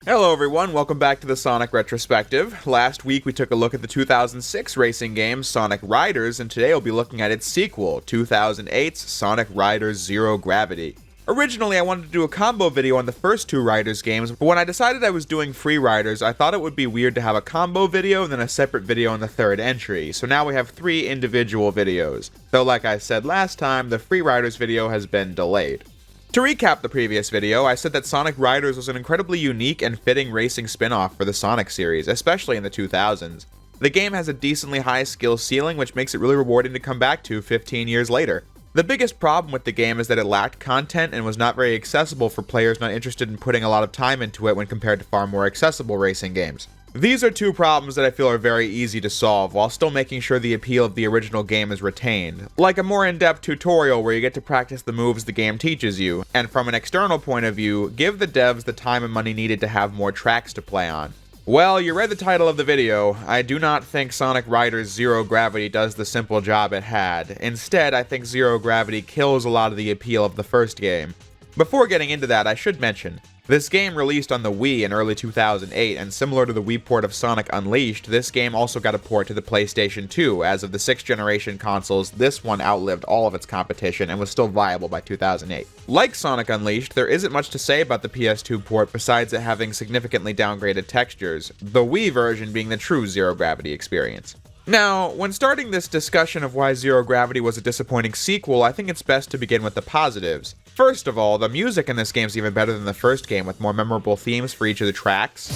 Hello everyone, welcome back to the Sonic Retrospective. Last week we took a look at the 2006 racing game Sonic Riders, and today we'll be looking at its sequel, 2008's Sonic Riders Zero Gravity. Originally I wanted to do a combo video on the first two Riders games, but when I decided I was doing free Riders, I thought it would be weird to have a combo video and then a separate video on the third entry, so now we have 3 individual videos. Though like I said last time, the free Riders video has been delayed. To recap the previous video, I said that Sonic Riders was an incredibly unique and fitting racing spin-off for the Sonic series, especially in the 2000s. The game has a decently high skill ceiling, which makes it really rewarding to come back to 15 years later. The biggest problem with the game is that it lacked content and was not very accessible for players not interested in putting a lot of time into it when compared to far more accessible racing games. These are 2 problems that I feel are very easy to solve, while still making sure the appeal of the original game is retained. Like a more in-depth tutorial where you get to practice the moves the game teaches you, and from an external point of view, give the devs the time and money needed to have more tracks to play on. Well, you read the title of the video. I do not think Sonic Riders Zero Gravity does the simple job it had. Instead, I think Zero Gravity kills a lot of the appeal of the first game. Before getting into that, I should mention, this game released on the Wii in early 2008, and similar to the Wii port of Sonic Unleashed, this game also got a port to the PlayStation 2. As of the 6th generation consoles, this one outlived all of its competition and was still viable by 2008. Like Sonic Unleashed, there isn't much to say about the PS2 port besides it having significantly downgraded textures, the Wii version being the true Zero Gravity experience. Now, when starting this discussion of why Zero Gravity was a disappointing sequel, I think it's best to begin with the positives. First of all, the music in this game is even better than the first game, with more memorable themes for each of the tracks.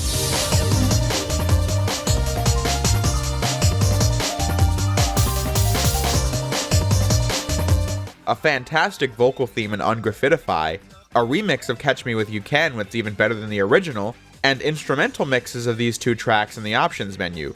A fantastic vocal theme in Ungraffitify, a remix of Catch Me With You Can that's even better than the original, and instrumental mixes of these 2 tracks in the options menu.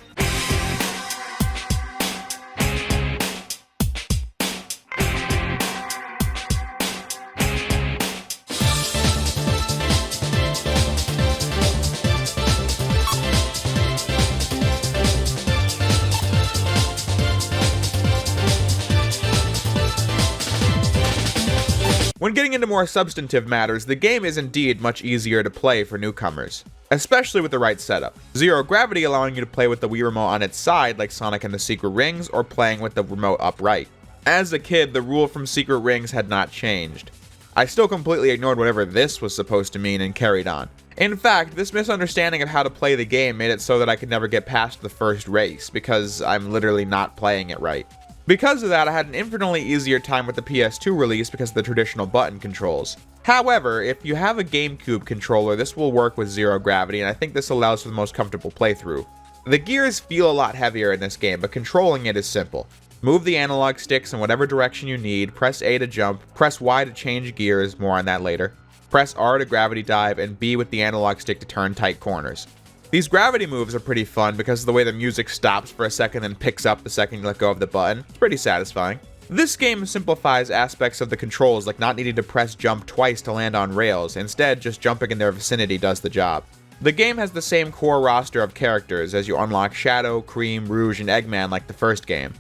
When getting into more substantive matters, the game is indeed much easier to play for newcomers, especially with the right setup. Zero Gravity allowing you to play with the Wii Remote on its side like Sonic and the Secret Rings, or playing with the remote upright. As a kid, the rule from Secret Rings had not changed. I still completely ignored whatever this was supposed to mean and carried on. In fact, this misunderstanding of how to play the game made it so that I could never get past the first race, because I'm literally not playing it right. Because of that, I had an infinitely easier time with the PS2 release because of the traditional button controls. However, if you have a GameCube controller, this will work with Zero Gravity, and I think this allows for the most comfortable playthrough. The gears feel a lot heavier in this game, but controlling it is simple. Move the analog sticks in whatever direction you need, press A to jump, press Y to change gears, more on that later, press R to gravity dive, and B with the analog stick to turn tight corners. These gravity moves are pretty fun because of the way the music stops for a second and picks up the second you let go of the button. It's pretty satisfying. This game simplifies aspects of the controls, like not needing to press jump twice to land on rails. Instead, just jumping in their vicinity does the job. The game has the same core roster of characters as you unlock Shadow, Cream, Rouge, and Eggman like the first game.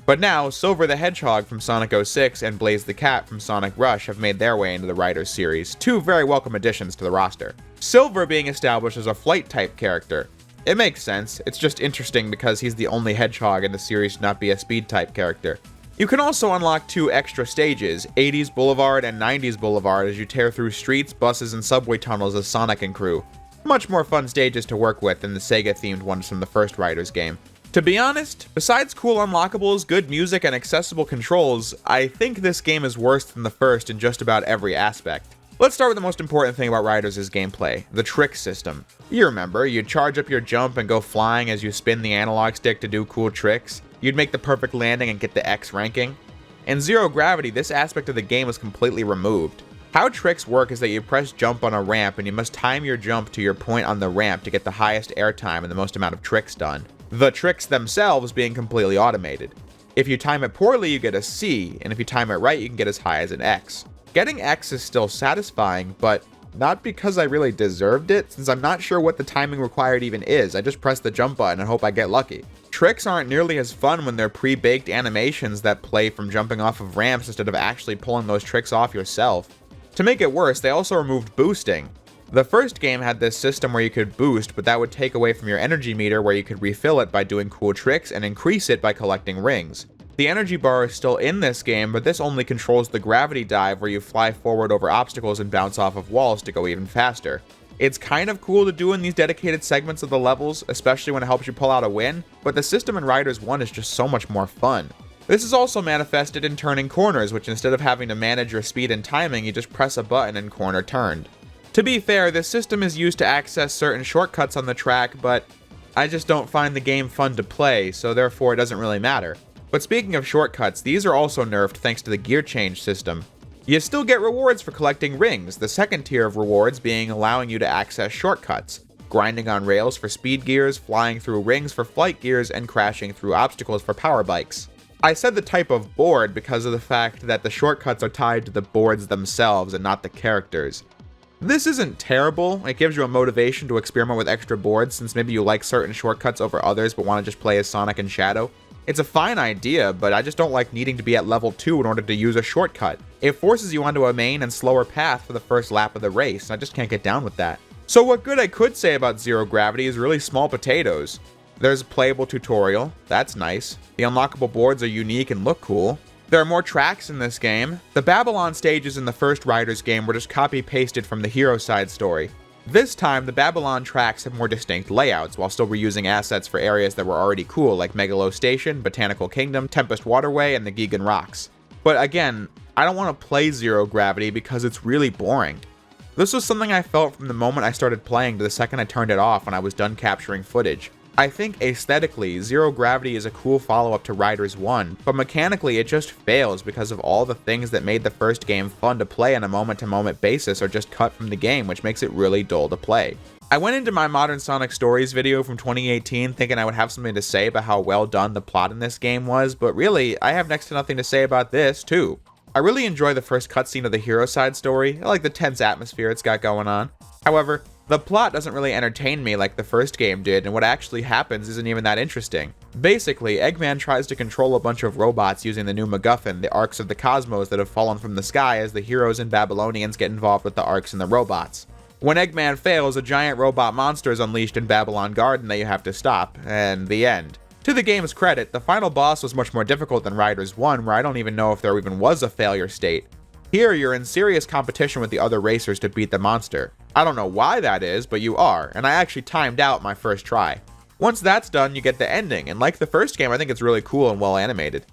But now, Silver the Hedgehog from Sonic 06 and Blaze the Cat from Sonic Rush have made their way into the Riders series, 2 very welcome additions to the roster. Silver being established as a flight-type character. It makes sense, it's just interesting because he's the only Hedgehog in the series to not be a speed-type character. You can also unlock 2 extra stages, 80s Boulevard and 90s Boulevard, as you tear through streets, buses, and subway tunnels as Sonic and crew. Much more fun stages to work with than the Sega-themed ones from the first Riders game. To be honest, besides cool unlockables, good music, and accessible controls, I think this game is worse than the first in just about every aspect. Let's start with the most important thing about Riders' gameplay, the trick system. You remember, you'd charge up your jump and go flying as you spin the analog stick to do cool tricks. You'd make the perfect landing and get the X ranking. In Zero Gravity, this aspect of the game was completely removed. How tricks work is that you press jump on a ramp and you must time your jump to your point on the ramp to get the highest airtime and the most amount of tricks done. The tricks themselves being completely automated. If you time it poorly, you get a C, and if you time it right, you can get as high as an X. Getting X is still satisfying, but not because I really deserved it, since I'm not sure what the timing required even is. I just press the jump button and hope I get lucky. Tricks aren't nearly as fun when they're pre-baked animations that play from jumping off of ramps instead of actually pulling those tricks off yourself. To make it worse, they also removed boosting. The first game had this system where you could boost, but that would take away from your energy meter where you could refill it by doing cool tricks and increase it by collecting rings. The energy bar is still in this game, but this only controls the gravity dive where you fly forward over obstacles and bounce off of walls to go even faster. It's kind of cool to do in these dedicated segments of the levels, especially when it helps you pull out a win, but the system in Riders 1 is just so much more fun. This is also manifested in turning corners, which instead of having to manage your speed and timing, you just press a button and corner turned. To be fair, this system is used to access certain shortcuts on the track, but I just don't find the game fun to play, so therefore it doesn't really matter. But speaking of shortcuts, these are also nerfed thanks to the gear change system. You still get rewards for collecting rings, the second tier of rewards being allowing you to access shortcuts, grinding on rails for speed gears, flying through rings for flight gears, and crashing through obstacles for power bikes. I said the type of board because of the fact that the shortcuts are tied to the boards themselves and not the characters. This isn't terrible, it gives you a motivation to experiment with extra boards since maybe you like certain shortcuts over others but want to just play as Sonic and Shadow. It's a fine idea, but I just don't like needing to be at level 2 in order to use a shortcut. It forces you onto a main and slower path for the first lap of the race, and I just can't get down with that. So what good I could say about Zero Gravity is really small potatoes. There's a playable tutorial, that's nice. The unlockable boards are unique and look cool. There are more tracks in this game. The Babylon stages in the first Riders game were just copy-pasted from the Hero Side story. This time, the Babylon tracks have more distinct layouts, while still reusing assets for areas that were already cool, like Megalo Station, Botanical Kingdom, Tempest Waterway, and the Gigan Rocks. But again, I don't want to play Zero Gravity because it's really boring. This was something I felt from the moment I started playing to the second I turned it off when I was done capturing footage. I think aesthetically, Zero Gravity is a cool follow-up to Riders 1, but mechanically it just fails because of all the things that made the first game fun to play on a moment-to-moment basis are just cut from the game, which makes it really dull to play. I went into my Modern Sonic Stories video from 2018 thinking I would have something to say about how well done the plot in this game was, but really, I have next to nothing to say about this, too. I really enjoy the first cutscene of the Hero Side story, I like the tense atmosphere it's got going on. However, the plot doesn't really entertain me like the first game did, and what actually happens isn't even that interesting. Basically, Eggman tries to control a bunch of robots using the new MacGuffin, the Arcs of the Cosmos that have fallen from the sky as the heroes and Babylonians get involved with the Arcs and the robots. When Eggman fails, a giant robot monster is unleashed in Babylon Garden that you have to stop, and the end. To the game's credit, the final boss was much more difficult than Riders 1, where I don't even know if there even was a failure state. Here, you're in serious competition with the other racers to beat the monster. I don't know why that is, but you are, and I actually timed out my first try. Once that's done, you get the ending, and like the first game, I think it's really cool and well animated.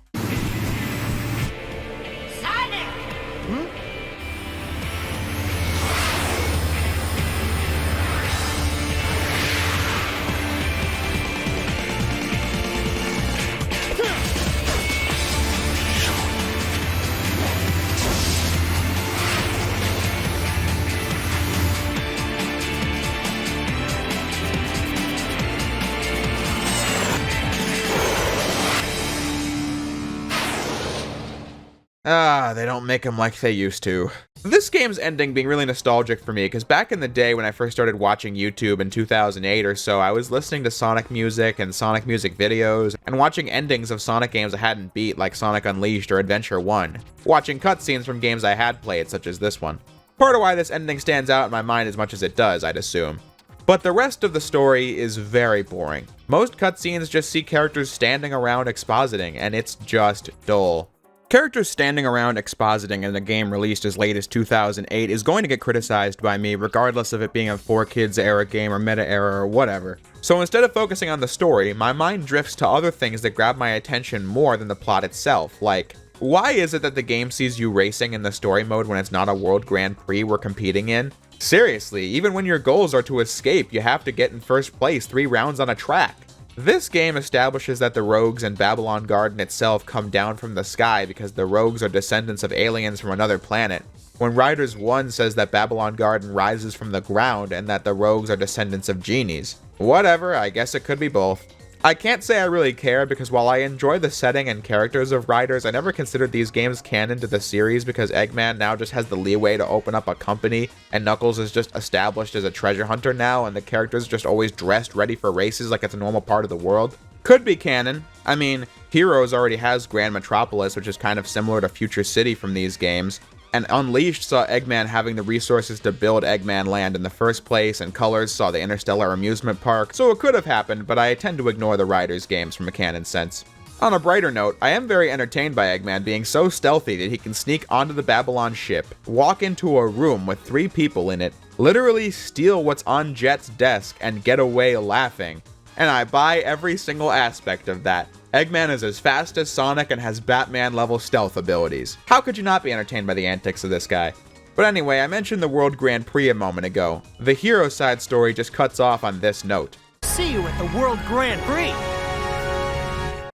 They don't make them like they used to. This game's ending being really nostalgic for me, because back in the day when I first started watching YouTube in 2008 or so, I was listening to Sonic music and Sonic music videos, and watching endings of Sonic games I hadn't beat, like Sonic Unleashed or Adventure 1. Watching cutscenes from games I had played, such as this one. Part of why this ending stands out in my mind as much as it does, I'd assume. But the rest of the story is very boring. Most cutscenes just see characters standing around expositing, and it's just dull. Characters standing around expositing in a game released as late as 2008 is going to get criticized by me regardless of it being a 4Kids era game or meta era or whatever. So instead of focusing on the story, my mind drifts to other things that grab my attention more than the plot itself, like, why is it that the game sees you racing in the story mode when it's not a World Grand Prix we're competing in? Seriously, even when your goals are to escape, you have to get in first place 3 rounds on a track. This game establishes that the rogues and Babylon Garden itself come down from the sky because the rogues are descendants of aliens from another planet, when Riders 1 says that Babylon Garden rises from the ground and that the rogues are descendants of genies. Whatever, I guess it could be both. I can't say I really care because while I enjoy the setting and characters of Riders, I never considered these games canon to the series because Eggman now just has the leeway to open up a company and Knuckles is just established as a treasure hunter now and the characters just always dressed ready for races like it's a normal part of the world. Could be canon. I mean, Heroes already has Grand Metropolis, which is kind of similar to Future City from these games. And Unleashed saw Eggman having the resources to build Eggman Land in the first place, and Colors saw the Interstellar Amusement Park, so it could have happened, but I tend to ignore the Riders games from a canon sense. On a brighter note, I am very entertained by Eggman being so stealthy that he can sneak onto the Babylon ship, walk into a room with 3 people in it, literally steal what's on Jet's desk, and get away laughing. And I buy every single aspect of that. Eggman is as fast as Sonic and has Batman-level stealth abilities. How could you not be entertained by the antics of this guy? But anyway, I mentioned the World Grand Prix a moment ago. The hero side story just cuts off on this note. See you at the World Grand Prix!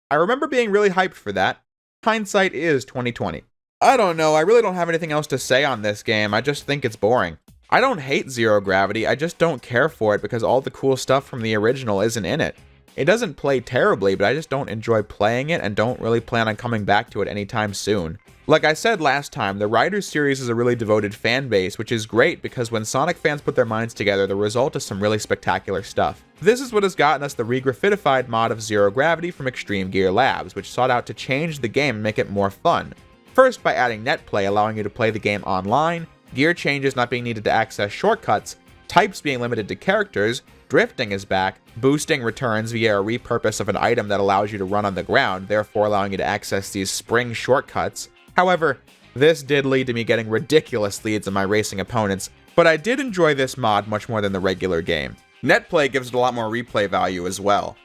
I remember being really hyped for that. Hindsight is 2020. I don't know, I really don't have anything else to say on this game, I just think it's boring. I don't hate Zero Gravity, I just don't care for it because all the cool stuff from the original isn't in it. It doesn't play terribly, but I just don't enjoy playing it and don't really plan on coming back to it anytime soon. Like I said last time, the Riders series is a really devoted fan base, which is great because when Sonic fans put their minds together, the result is some really spectacular stuff. This is what has gotten us the re-graffitified mod of Zero Gravity from Extreme Gear Labs, which sought out to change the game and make it more fun. First, by adding netplay, allowing you to play the game online, gear changes not being needed to access shortcuts, types being limited to characters, drifting is back, boosting returns via a repurpose of an item that allows you to run on the ground, therefore allowing you to access these spring shortcuts. However, this did lead to me getting ridiculous leads on my racing opponents, but I did enjoy this mod much more than the regular game. Netplay gives it a lot more replay value as well.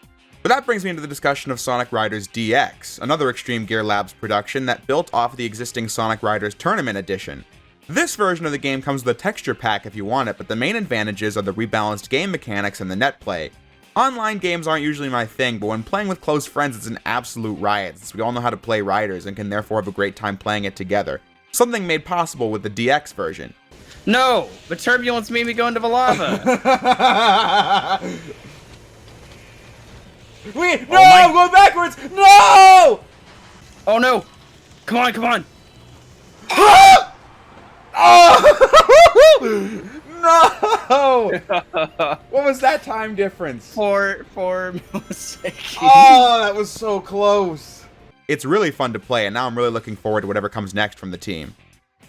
But that brings me into the discussion of Sonic Riders DX, another Extreme Gear Labs production that built off the existing Sonic Riders Tournament Edition. This version of the game comes with a texture pack if you want it, but the main advantages are the rebalanced game mechanics and the netplay. Online games aren't usually my thing, but when playing with close friends it's an absolute riot, since we all know how to play Riders and can therefore have a great time playing it together. Something made possible with the DX version. No! The turbulence made me go into the lava! No! Go backwards! No! Oh no! Come on, come on! Oh! No! What was that time difference? 4 milliseconds. Oh, that was so close. It's really fun to play, and now I'm really looking forward to whatever comes next from the team.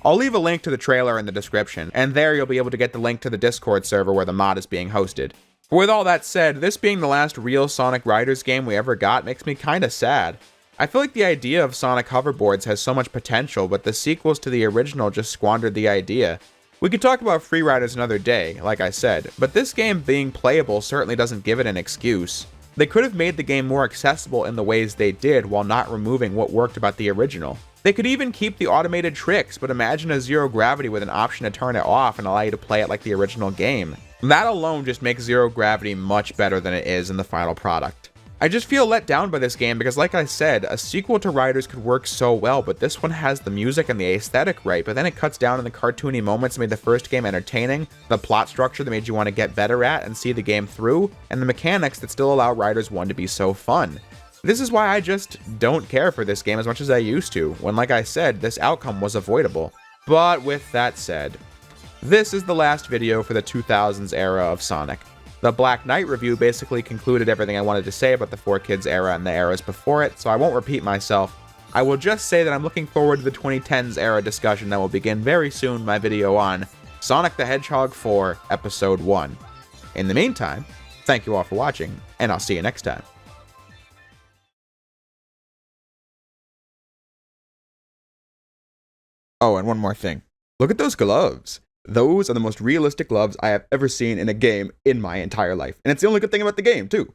I'll leave a link to the trailer in the description, and there you'll be able to get the link to the Discord server where the mod is being hosted. With all that said, this being the last real Sonic Riders game we ever got makes me kinda sad. I feel like the idea of Sonic hoverboards has so much potential, but the sequels to the original just squandered the idea. We could talk about Free Riders another day, like I said, but this game being playable certainly doesn't give it an excuse. They could have made the game more accessible in the ways they did while not removing what worked about the original. They could even keep the automated tricks, but imagine a Zero Gravity with an option to turn it off and allow you to play it like the original game. That alone just makes Zero Gravity much better than it is in the final product. I just feel let down by this game because, like I said, a sequel to Riders could work so well, but this one has the music and the aesthetic right, but then it cuts down on the cartoony moments that made the first game entertaining, the plot structure that made you want to get better at and see the game through, and the mechanics that still allow Riders 1 to be so fun. This is why I just don't care for this game as much as I used to, when, like I said, this outcome was avoidable. But with that said, this is the last video for the 2000s era of Sonic. The Black Knight review basically concluded everything I wanted to say about the 4Kids era and the eras before it, so I won't repeat myself. I will just say that I'm looking forward to the 2010s era discussion that will begin very soon, my video on Sonic the Hedgehog 4 Episode 1. In the meantime, thank you all for watching, and I'll see you next time. Oh, and one more thing. Look at those gloves. Those are the most realistic gloves I have ever seen in a game in my entire life. And it's the only good thing about the game, too.